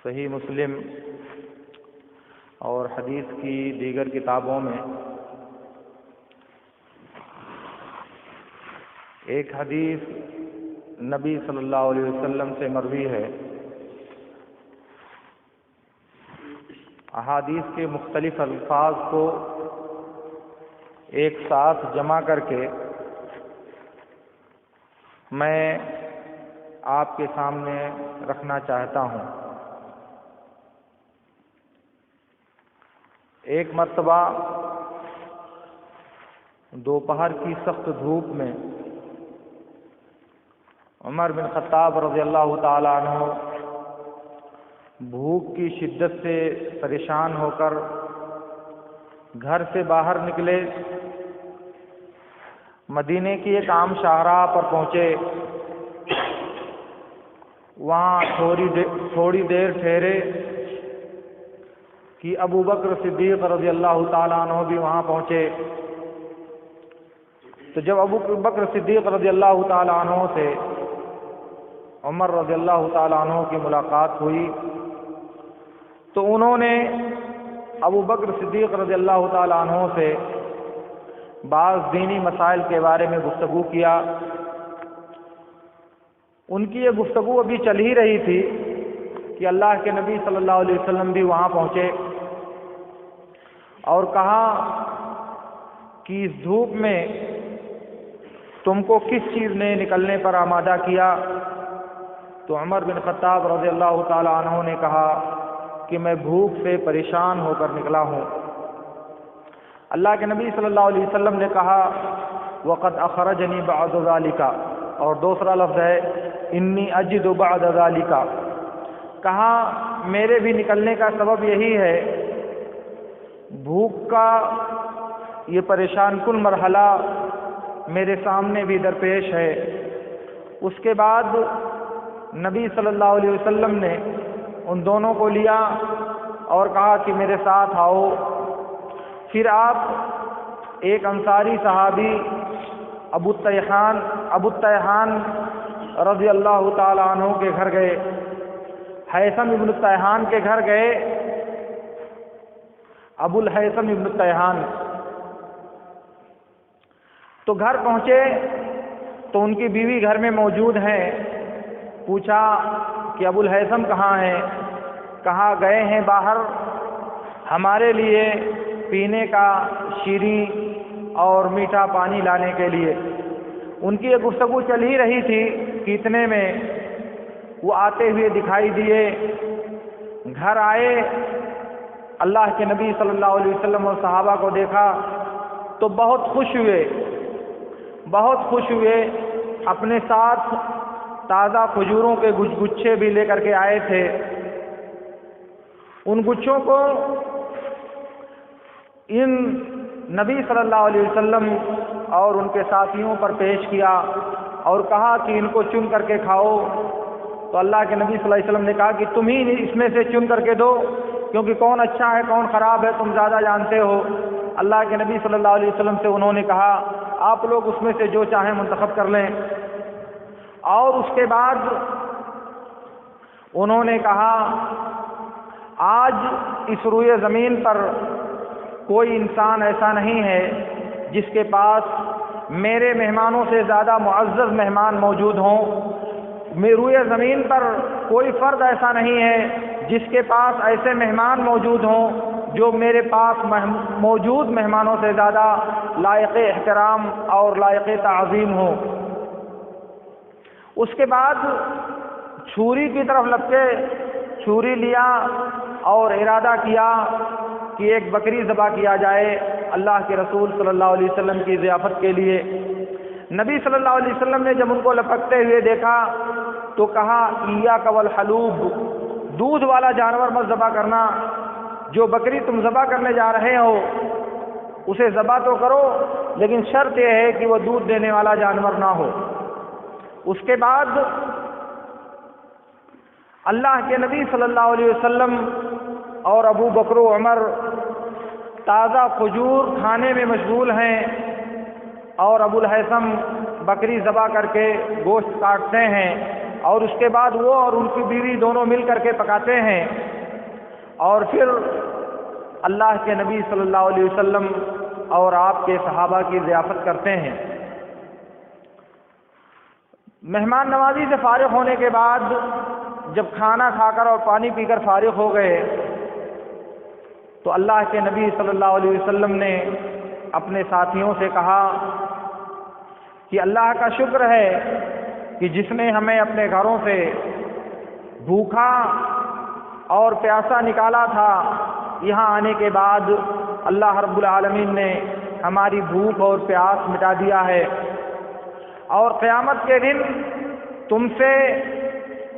صحیح مسلم اور حدیث کی دیگر کتابوں میں ایک حدیث نبی صلی اللہ علیہ وسلم سے مروی ہے۔ احادیث کے مختلف الفاظ کو ایک ساتھ جمع کر کے میں آپ کے سامنے رکھنا چاہتا ہوں۔ ایک مرتبہ دوپہر کی سخت دھوپ میں عمر بن خطاب رضی اللہ تعالی عنہ بھوک کی شدت سے پریشان ہو کر گھر سے باہر نکلے، مدینے کی ایک عام شاہراہ پر پہنچے، وہاں تھوڑی دیر ٹھہرے کہ ابو بکر صدیق رضی اللہ تعالیٰ عنہ بھی وہاں پہنچے۔ تو جب ابو بکر صدیق رضی اللہ تعالیٰ عنہ سے عمر رضی اللہ تعالیٰ عنہ کی ملاقات ہوئی تو انہوں نے ابو بکر صدیق رضی اللہ تعالیٰ عنہ سے بعض دینی مسائل کے بارے میں گفتگو کیا۔ ان کی یہ گفتگو ابھی چل ہی رہی تھی کہ اللہ کے نبی صلی اللہ علیہ وسلم بھی وہاں پہنچے اور کہا کہ اس دھوپ میں تم کو کس چیز نے نکلنے پر آمادہ کیا؟ تو عمر بن خطاب رضی اللہ تعالی عنہ نے کہا کہ میں بھوک سے پریشان ہو کر نکلا ہوں۔ اللہ کے نبی صلی اللہ علیہ وسلم نے کہا وَقَدْ أَخْرَجَنِي بَعْضُ ذَلِكَ، اور دوسرا لفظ ہے انی اجد بعد ذالک، کہا میرے بھی نکلنے کا سبب یہی ہے، بھوک کا یہ پریشان کن مرحلہ میرے سامنے بھی درپیش ہے۔ اس کے بعد نبی صلی اللہ علیہ وسلم نے ان دونوں کو لیا اور کہا کہ میرے ساتھ آؤ۔ پھر آپ ایک انصاری صحابی ابو الطیحان رضی اللہ تعالی عنہ کے گھر گئے، ہیثم ابن الطیحان کے گھر گئے، ابو الہیثم ابن الطیحان۔ تو گھر پہنچے تو ان کی بیوی گھر میں موجود ہیں، پوچھا کہ ابو الہیثم کہاں ہیں؟ کہا گئے ہیں باہر ہمارے لیے پینے کا شیریں اور میٹھا پانی لانے کے لیے۔ ان کی یہ گفتگو چل ہی رہی تھی کہ اتنے میں وہ آتے ہوئے دکھائی دیے، گھر آئے، اللہ کے نبی صلی اللہ علیہ وسلم اور صحابہ کو دیکھا تو بہت خوش ہوئے، اپنے ساتھ تازہ کھجوروں کے گچھے بھی لے کر کے آئے تھے۔ ان گچھوں کو ان نبی صلی اللہ علیہ وسلم اور ان کے ساتھیوں پر پیش کیا اور کہا کہ ان کو چن کر کے کھاؤ۔ تو اللہ کے نبی صلی اللہ علیہ وسلم نے کہا کہ تم ہی اس میں سے چن کر کے دو، کیونکہ کون اچھا ہے کون خراب ہے تم زیادہ جانتے ہو۔ اللہ کے نبی صلی اللہ علیہ وسلم سے انہوں نے کہا آپ لوگ اس میں سے جو چاہیں منتخب کر لیں۔ اور اس کے بعد انہوں نے کہا آج اس روئے زمین پر کوئی انسان ایسا نہیں ہے جس کے پاس میرے مہمانوں سے زیادہ معزز مہمان موجود ہوں۔ روئے زمین پر کوئی فرد ایسا نہیں ہے جس کے پاس ایسے مہمان موجود ہوں جو میرے پاس موجود مہمانوں سے زیادہ لائق احترام اور لائق تعظیم ہوں۔ اس کے بعد چھری کی طرف لپکے، چھری لیا اور ارادہ کیا کہ ایک بکری ذبح کیا جائے اللہ کے رسول صلی اللہ علیہ وسلم کی ضیافت کے لیے۔ نبی صلی اللہ علیہ وسلم نے جب ان کو لپکتے ہوئے دیکھا تو کہا ایاک والحلوب، دودھ والا جانور مت ذبح کرنا، جو بکری تم ذبح کرنے جا رہے ہو اسے ذبح تو کرو لیکن شرط یہ ہے کہ وہ دودھ دینے والا جانور نہ ہو۔ اس کے بعد اللہ کے نبی صلی اللہ علیہ وسلم اور ابو بکر و عمر تازہ کھجور کھانے میں مشغول ہیں اور ابو الہیثم بکری ذبح کر کے گوشت کاٹتے ہیں۔ اور اس کے بعد وہ اور ان کی بیوی دونوں مل کر کے پکاتے ہیں، اور پھر اللہ کے نبی صلی اللہ علیہ وسلم اور آپ کے صحابہ کی ضیافت کرتے ہیں۔ مہمان نوازی سے فارغ ہونے کے بعد جب کھانا کھا کر اور پانی پی کر فارغ ہو گئے تو اللہ کے نبی صلی اللہ علیہ وسلم نے اپنے ساتھیوں سے کہا کہ اللہ کا شکر ہے کہ جس نے ہمیں اپنے گھروں سے بھوکا اور پیاسا نکالا تھا، یہاں آنے کے بعد اللہ رب العالمین نے ہماری بھوک اور پیاس مٹا دیا ہے، اور قیامت کے دن تم سے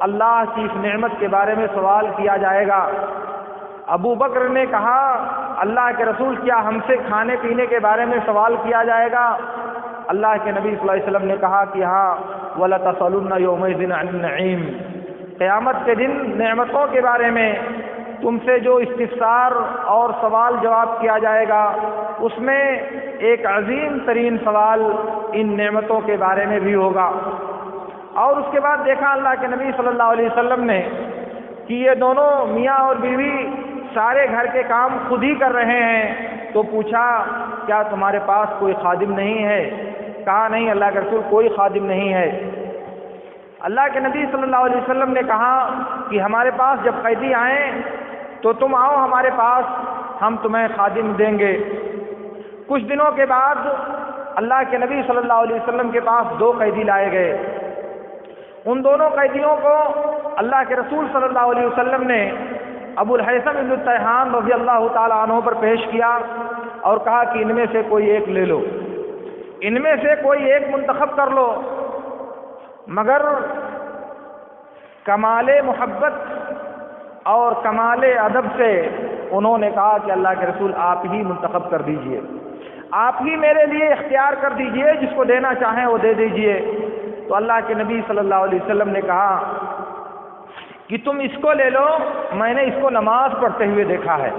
اللہ کی اس نعمت کے بارے میں سوال کیا جائے گا۔ ابو بکر نے کہا اللہ کے رسول کیا ہم سے کھانے پینے کے بارے میں سوال کیا جائے گا؟ اللہ کے نبی صلی اللہ علیہ وسلم نے کہا کہ ہاں، وَلَتَسْأَلُنَّ يَوْمَئِذٍ عَنِ النَّعِيمِ، قیامت کے دن نعمتوں کے بارے میں تم سے جو استفسار اور سوال جواب کیا جائے گا، اس میں ایک عظیم ترین سوال ان نعمتوں کے بارے میں بھی ہوگا۔ اور اس کے بعد دیکھا اللہ کے نبی صلی اللہ علیہ وسلم نے کہ یہ دونوں میاں اور بیوی سارے گھر کے کام خود ہی کر رہے ہیں، تو پوچھا کیا تمہارے پاس کوئی خادم نہیں ہے؟ کہا نہیں اللہ کے رسول کوئی خادم نہیں ہے۔ اللہ کے نبی صلی اللہ علیہ وسلم نے کہا کہ ہمارے پاس جب قیدی آئیں تو تم آؤ ہمارے پاس، ہم تمہیں خادم دیں گے۔ کچھ دنوں کے بعد اللہ کے نبی صلی اللہ علیہ وسلم کے پاس 2 قیدی لائے گئے۔ ان دونوں قیدیوں کو اللہ کے رسول صلی اللہ علیہ وسلم نے ابو الہیثم بن الطیحان رضی اللہ تعالی عنہ پر پیش کیا اور کہا کہ ان میں سے کوئی ایک لے لو، ان میں سے کوئی ایک منتخب کر لو۔ مگر کمال محبت اور کمال ادب سے انہوں نے کہا کہ اللہ کے رسول آپ ہی منتخب کر دیجئے، آپ ہی میرے لیے اختیار کر دیجئے، جس کو دینا چاہیں وہ دے دیجئے۔ تو اللہ کے نبی صلی اللہ علیہ وسلم نے کہا کہ تم اس کو لے لو، میں نے اس کو نماز پڑھتے ہوئے دیکھا ہے،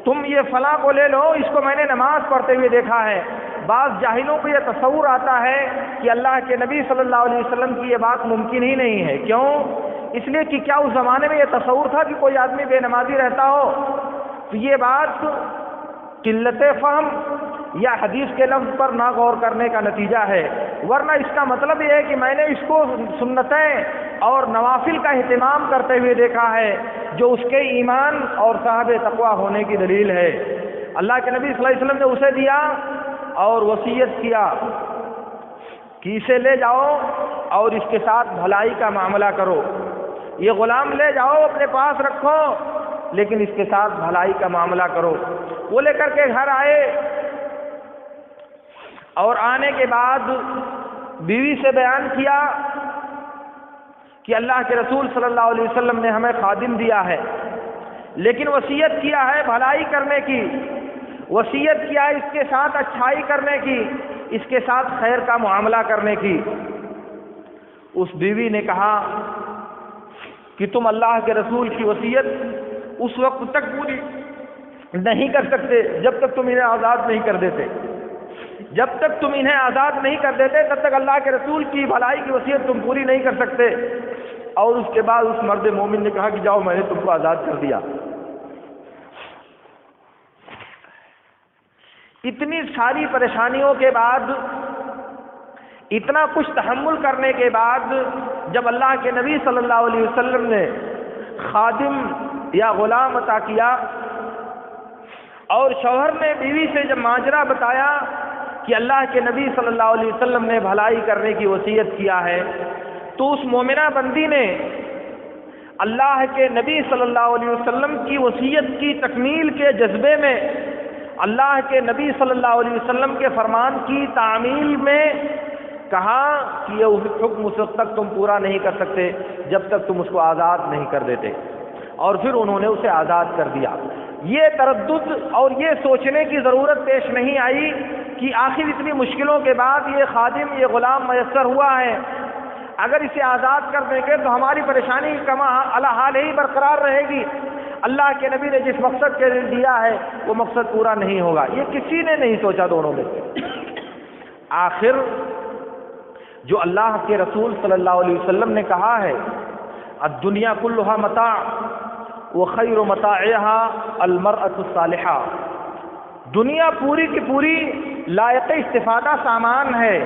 تم یہ فلاں کو لے لو، اس کو میں نے نماز پڑھتے ہوئے دیکھا ہے۔ بعض جاہلوں کو یہ تصور آتا ہے کہ اللہ کے نبی صلی اللہ علیہ وسلم کی یہ بات ممکن ہی نہیں ہے۔ کیوں؟ اس لیے کہ کیا اس زمانے میں یہ تصور تھا کہ کوئی آدمی بے نمازی رہتا ہو؟ تو یہ بات قلت فہم یا حدیث کے لفظ پر نہ غور کرنے کا نتیجہ ہے، ورنہ اس کا مطلب یہ ہے کہ میں نے اس کو سنتیں اور نوافل کا اہتمام کرتے ہوئے دیکھا ہے، جو اس کے ایمان اور صاحب تقویٰ ہونے کی دلیل ہے۔ اللہ کے نبی صلی اللہ علیہ وسلم نے اسے دیا اور وصیت کیا کہ اسے لے جاؤ اور اس کے ساتھ بھلائی کا معاملہ کرو، یہ غلام لے جاؤ اپنے پاس رکھو لیکن اس کے ساتھ بھلائی کا معاملہ کرو۔ وہ لے کر کے گھر آئے اور آنے کے بعد بیوی سے بیان کیا کہ اللہ کے رسول صلی اللہ علیہ وسلم نے ہمیں خادم دیا ہے، لیکن وصیت کیا ہے بھلائی کرنے کی، وصیت کیا ہے اس کے ساتھ اچھائی کرنے کی، اس کے ساتھ خیر کا معاملہ کرنے کی۔ اس بیوی نے کہا کہ تم اللہ کے رسول کی وصیت اس وقت تک پوری نہیں کر سکتے جب تک تم انہیں آزاد نہیں کر دیتے، جب تک تم انہیں آزاد نہیں کر دیتے تب تک اللہ کے رسول کی بھلائی کی وصیت تم پوری نہیں کر سکتے۔ اور اس کے بعد اس مرد مومن نے کہا کہ جاؤ میں نے تم کو آزاد کر دیا۔ اتنی ساری پریشانیوں کے بعد، اتنا کچھ تحمل کرنے کے بعد، جب اللہ کے نبی صلی اللہ علیہ وسلم نے خادم یا غلام عطا کیا اور شوہر نے بیوی سے جب ماجرا بتایا کہ اللہ کے نبی صلی اللہ علیہ وسلم نے بھلائی کرنے کی وصیت کیا ہے، تو اس مومنہ بندی نے اللہ کے نبی صلی اللہ علیہ وسلم کی وصیت کی تکمیل کے جذبے میں اللہ کے نبی صلی اللہ علیہ وسلم کے فرمان کی تعمیل میں کہا کہ یہ حکم اس وقت تک تم پورا نہیں کر سکتے جب تک تم اس کو آزاد نہیں کر دیتے، اور پھر انہوں نے اسے آزاد کر دیا۔ یہ تردد اور یہ سوچنے کی ضرورت پیش نہیں آئی کہ آخر اتنی مشکلوں کے بعد یہ خادم، یہ غلام میسر ہوا ہے، اگر اسے آزاد کر دیں گے تو ہماری پریشانی کما الحال ہی برقرار رہے گی، اللہ کے نبی نے جس مقصد کے لیے دیا ہے وہ مقصد پورا نہیں ہوگا۔ یہ کسی نے نہیں سوچا دونوں میں سے۔ آخر جو اللہ کے رسول صلی اللہ علیہ وسلم نے کہا ہے الدنیا کلھا متاع وخیر متاعها المرأة الصالحہ، دنیا پوری کی پوری لائق استفادہ سامان ہے،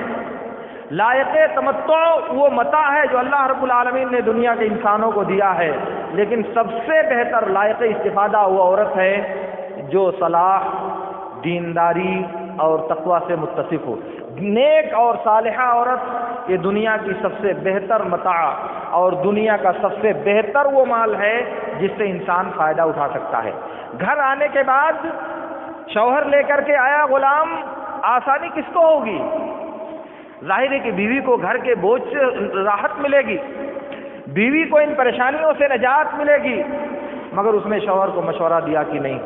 لائق تمتع وہ متاع ہے جو اللہ رب العالمین نے دنیا کے انسانوں کو دیا ہے، لیکن سب سے بہتر لائق استفادہ وہ عورت ہے جو صلاح، دینداری اور تقوی سے متصف ہو۔ نیک اور صالحہ عورت یہ دنیا کی سب سے بہتر متاع اور دنیا کا سب سے بہتر وہ مال ہے جس سے انسان فائدہ اٹھا سکتا ہے۔ گھر آنے کے بعد شوہر لے کر کے آیا غلام، آسانی کس کو ہوگی؟ ظاہر ہے کہ بیوی کو گھر کے بوجھ سے راحت ملے گی، بیوی کو ان پریشانیوں سے نجات ملے گی، مگر اس نے شوہر کو مشورہ دیا کہ نہیں،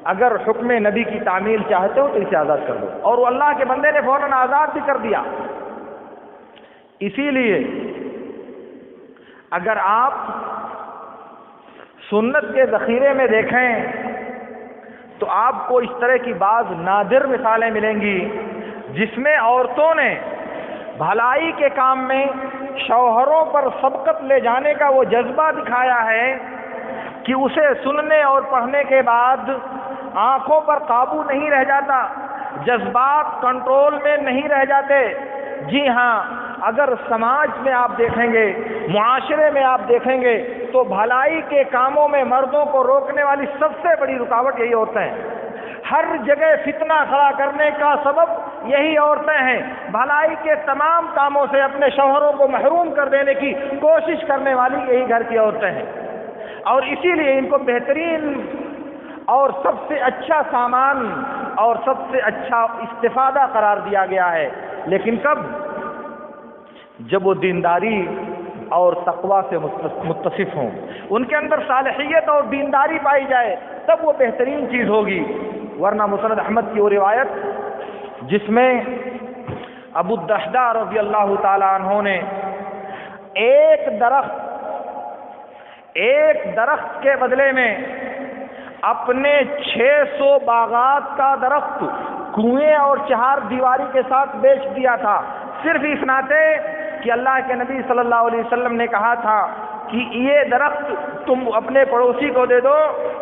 اگر حکم نبی کی تعمیل چاہتے ہو تو اسے آزاد کر دو، اور وہ اللہ کے بندے نے فوراً آزاد بھی کر دیا۔ اسی لیے اگر آپ سنت کے ذخیرے میں دیکھیں تو آپ کو اس طرح کی بعض نادر مثالیں ملیں گی جس میں عورتوں نے بھلائی کے کام میں شوہروں پر سبقت لے جانے کا وہ جذبہ دکھایا ہے کہ اسے سننے اور پڑھنے کے بعد آنکھوں پر قابو نہیں رہ جاتا، جذبات کنٹرول میں نہیں رہ جاتے۔ جی ہاں، اگر سماج میں آپ دیکھیں گے، معاشرے میں آپ دیکھیں گے تو بھلائی کے کاموں میں مردوں کو روکنے والی سب سے بڑی رکاوٹ یہی عورتیں ہیں۔ ہر جگہ فتنہ کھڑا کرنے کا سبب یہی عورتیں ہیں۔ بھلائی کے تمام کاموں سے اپنے شوہروں کو محروم کر دینے کی کوشش کرنے والی یہی گھر کی عورتیں ہیں، اور اسی لیے ان کو بہترین اور سب سے اچھا سامان اور سب سے اچھا استفادہ قرار دیا گیا ہے۔ لیکن کب؟ جب وہ دینداری اور تقوی سے متصف ہوں، ان کے اندر صالحیت اور دینداری پائی جائے، تب وہ بہترین چیز ہوگی۔ ورنہ مسند احمد کی وہ روایت جس میں ابو الدحداء رضی اللہ تعالی عنہ نے ایک درخت کے بدلے میں اپنے 600 باغات کا درخت کنویں اور چہار دیواری کے ساتھ بیچ دیا تھا، صرف اس ناطے کہ اللہ کے نبی صلی اللہ علیہ وسلم نے کہا تھا کہ یہ درخت تم اپنے پڑوسی کو دے دو،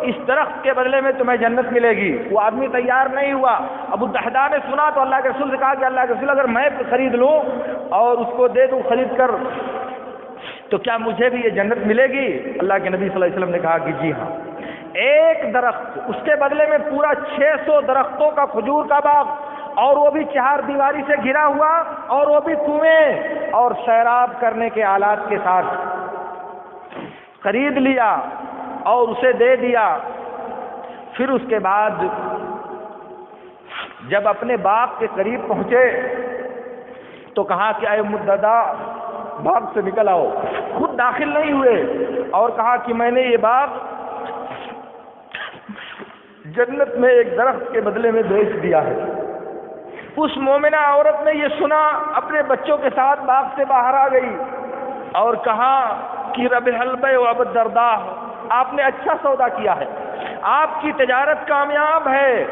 اس درخت کے بدلے میں تمہیں جنت ملے گی۔ وہ آدمی تیار نہیں ہوا۔ ابو الدحداء نے سنا تو اللہ کے رسول سے کہا کہ اللہ کے رسول، اگر میں خرید لوں اور اس کو دے دوں خرید کر تو کیا مجھے بھی یہ جنت ملے گی؟ اللہ کے نبی صلی اللہ علیہ وسلم نے کہا کہ جی ہاں۔ ایک درخت، اس کے بدلے میں پورا 600 درختوں کا کھجور کا باغ، اور وہ بھی چہار دیواری سے گھرا ہوا، اور وہ بھی کنویں اور سیراب کرنے کے آلات کے ساتھ خرید لیا اور اسے دے دیا۔ پھر اس کے بعد جب اپنے باغ کے قریب پہنچے تو کہا کہ اے مددا باغ سے نکل آؤ۔ خود داخل نہیں ہوئے اور کہا کہ میں نے یہ باغ جنت میں ایک درخت کے بدلے میں بیچ دیا ہے۔ اس مومنہ عورت نے یہ سنا، اپنے بچوں کے ساتھ باغ سے باہر آ گئی اور کہا کہ ربح البیع ابو الدرداء، آپ نے اچھا سودا کیا ہے، آپ کی تجارت کامیاب ہے،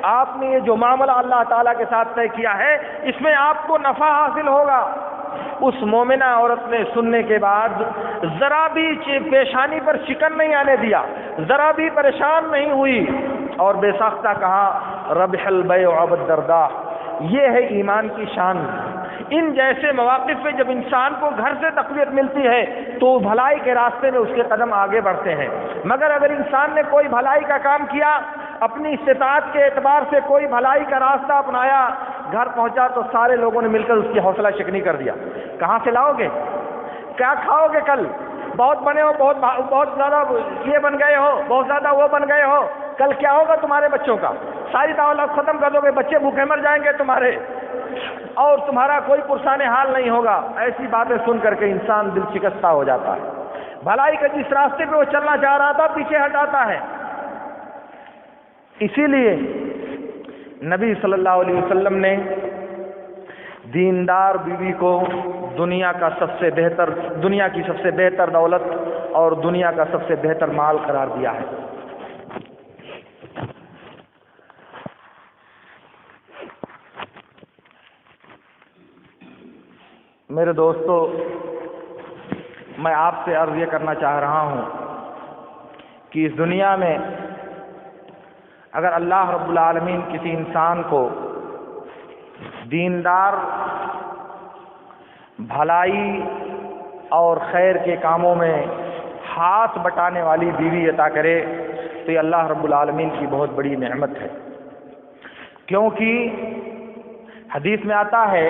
آپ نے یہ جو معاملہ اللہ تعالیٰ کے ساتھ طے کیا ہے اس میں آپ کو نفع حاصل ہوگا۔ اس مومنہ عورت نے سننے کے بعد ذرا بھی پیشانی پر شکن نہیں آنے دیا، ذرا بھی پریشان نہیں ہوئی، اور بے ساختہ کہا ربح البیع ابو الدرداء۔ یہ ہے ایمان کی شان۔ ان جیسے مواقف میں جب انسان کو گھر سے تقویت ملتی ہے تو بھلائی کے راستے میں اس کے قدم آگے بڑھتے ہیں، مگر اگر انسان نے کوئی بھلائی کا کام کیا، اپنی استطاعت کے اعتبار سے کوئی بھلائی کا راستہ اپنایا، گھر پہنچا تو سارے لوگوں نے مل کر اس کی حوصلہ شکنی کر دیا۔ کہاں سے لاؤ گے؟ کیا کھاؤ گے؟ کل بہت بنے ہو، بہت زیادہ یہ بن گئے ہو، بہت زیادہ وہ بن گئے ہو، کل کیا ہوگا تمہارے بچوں کا؟ ساری دولت ختم کر دو گے، بچے بھوکے مر جائیں گے تمہارے، اور تمہارا کوئی پرسان حال نہیں ہوگا۔ ایسی باتیں سن کر کے انسان دل شکستہ ہو جاتا ہے، بھلائی کے جس راستے پہ وہ چلنا چاہ رہا تھا پیچھے ہٹاتا ہے۔ اسی لیے نبی صلی اللہ علیہ وسلم نے دیندار بیوی کو دنیا کی سب سے بہتر دولت اور دنیا کا سب سے بہتر مال قرار دیا ہے۔ میرے دوستو، میں آپ سے عرض یہ کرنا چاہ رہا ہوں کہ اس دنیا میں اگر اللہ رب العالمین کسی انسان کو دیندار، بھلائی اور خیر کے کاموں میں ہاتھ بٹانے والی بیوی عطا کرے تو یہ اللہ رب العالمین کی بہت بڑی نعمت ہے، کیونکہ حدیث میں آتا ہے،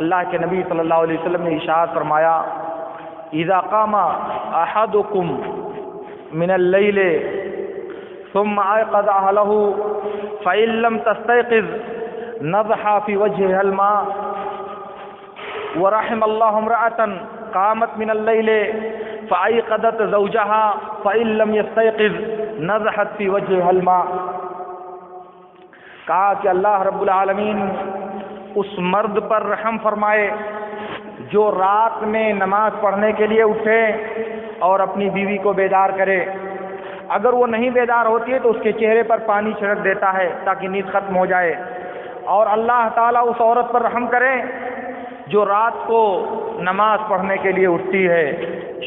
اللہ کے نبی صلی اللہ علیہ وسلم نے ارشاد فرمایا، اذا قام احدکم من اللیل ثم ایقظ اہلہ فإن لم تستيقظ نضح في وجهها الماء ورحم الله امرأة قامت من الليل فأيقظت زوجها فإن لم يستيقظ نضحت في وجهها الماء۔ کہا کہ اللہ رب العالمین اس مرد پر رحم فرمائے جو رات میں نماز پڑھنے کے لیے اٹھے اور اپنی بیوی کو بیدار کرے، اگر وہ نہیں بیدار ہوتی ہے تو اس کے چہرے پر پانی چھڑک دیتا ہے تاکہ نیند ختم ہو جائے، اور اللہ تعالیٰ اس عورت پر رحم کرے جو رات کو نماز پڑھنے کے لیے اٹھتی ہے،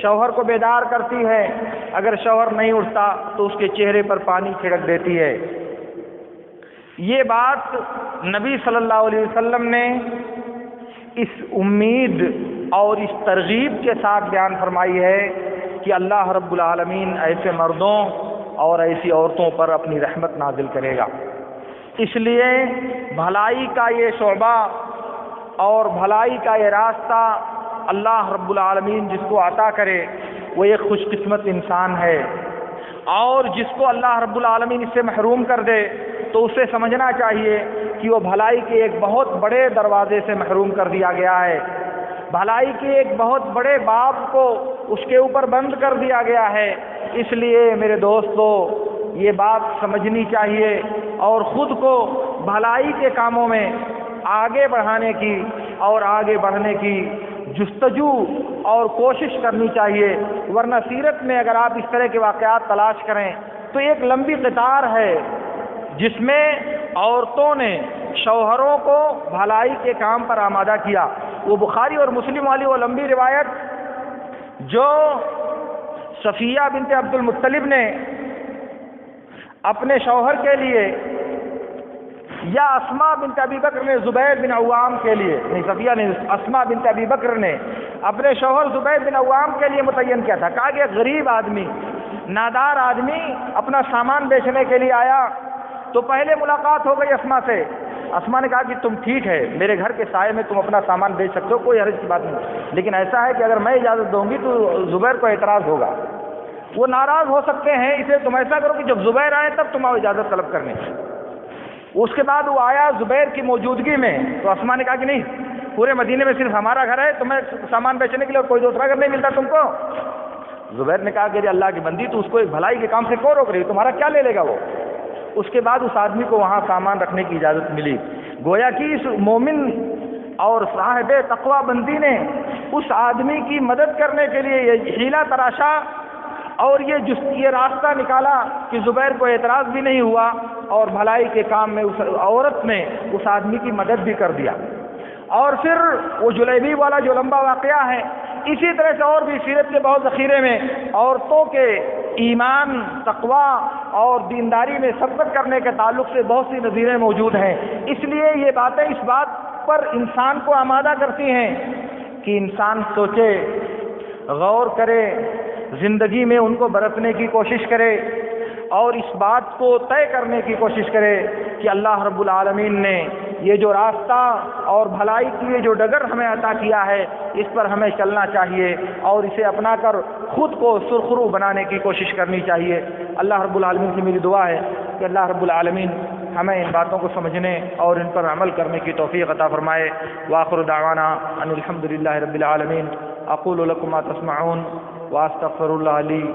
شوہر کو بیدار کرتی ہے، اگر شوہر نہیں اٹھتا تو اس کے چہرے پر پانی چھڑک دیتی ہے۔ یہ بات نبی صلی اللہ علیہ وسلم نے اس امید اور اس ترغیب کے ساتھ بیان فرمائی ہے کہ اللہ رب العالمین ایسے مردوں اور ایسی عورتوں پر اپنی رحمت نازل کرے گا۔ اس لیے بھلائی کا یہ شعبہ اور بھلائی کا یہ راستہ اللہ رب العالمین جس کو عطا کرے وہ ایک خوش قسمت انسان ہے، اور جس کو اللہ رب العالمین اس سے محروم کر دے تو اسے سمجھنا چاہیے کہ وہ بھلائی کے ایک بہت بڑے دروازے سے محروم کر دیا گیا ہے، بھلائی کے ایک بہت بڑے باب کو اس کے اوپر بند کر دیا گیا ہے۔ اس لیے میرے دوستو، یہ بات سمجھنی چاہیے اور خود کو بھلائی کے کاموں میں آگے بڑھانے کی اور آگے بڑھنے کی جستجو اور کوشش کرنی چاہیے، ورنہ سیرت میں اگر آپ اس طرح کے واقعات تلاش کریں تو ایک لمبی قطار ہے جس میں عورتوں نے شوہروں کو بھلائی کے کام پر آمادہ کیا۔ وہ بخاری اور مسلم والی وہ لمبی روایت جو صفیہ بنت عبد المطلب نے اپنے شوہر کے لیے، یا اسماء بنت ابی بکر نے زبیر بن عوام کے لیے، نہیں صفیہ نے، اسماء بنت ابی بکر نے اپنے شوہر زبیر بن عوام کے لیے متعین کیا تھا۔ کہا کہ غریب آدمی، نادار آدمی اپنا سامان بیچنے کے لیے آیا تو پہلے ملاقات ہو گئی اسماء سے۔ اسماء نے کہا کہ تم ٹھیک ہے، میرے گھر کے سائے میں تم اپنا سامان بیچ سکتے ہو، کوئی حرج کی بات نہیں، لیکن ایسا ہے کہ اگر میں اجازت دوں گی تو زبیر کو اعتراض ہوگا، وہ ناراض ہو سکتے ہیں، اسے تم ایسا کرو کہ جب زبیر آئے تب تم آؤ اجازت طلب کرنے۔ اس کے بعد وہ آیا زبیر کی موجودگی میں تو اسماء نے کہا کہ نہیں، پورے مدینے میں صرف ہمارا گھر ہے، تمہیں سامان بیچنے کے لیے اور کوئی دوسرا گھر نہیں ملتا تم کو۔ زبیر نے کہا کہ اللہ کی بندی، تو اس کو ایک بھلائی کے کام سے کیوں روک رہی، تمہارا کیا لے لے گا وہ؟ اس کے بعد اس آدمی کو وہاں سامان رکھنے کی اجازت ملی۔ گویا کہ اس مومن اور صاحب تقوی بندی نے اس آدمی کی مدد کرنے کے لیے یہ حیلہ تراشا اور یہ راستہ نکالا کہ زبیر کو اعتراض بھی نہیں ہوا، اور بھلائی کے کام میں اس عورت نے اس آدمی کی مدد بھی کر دیا۔ اور پھر وہ جلیبی والا جو لمبا واقعہ ہے، اسی طرح سے اور بھی سیرت کے بہت ذخیرے میں عورتوں کے ایمان، تقوی اور دینداری میں سبقت کرنے کے تعلق سے بہت سی نظیریں موجود ہیں۔ اس لیے یہ باتیں اس بات پر انسان کو آمادہ کرتی ہیں کہ انسان سوچے، غور کرے، زندگی میں ان کو برتنے کی کوشش کرے، اور اس بات کو طے کرنے کی کوشش کرے کہ اللہ رب العالمین نے یہ جو راستہ اور بھلائی کی یہ جو ڈگر ہمیں عطا کیا ہے، اس پر ہمیں چلنا چاہیے اور اسے اپنا کر خود کو سرخرو بنانے کی کوشش کرنی چاہیے۔ اللہ رب العالمین سے میری دعا ہے کہ اللہ رب العالمین ہمیں ان باتوں کو سمجھنے اور ان پر عمل کرنے کی توفیق عطا فرمائے۔ وآخر دعوانا ان الحمد للہ رب العالمین۔ اقول لکم ما تسمعون واستغفر اللہ لی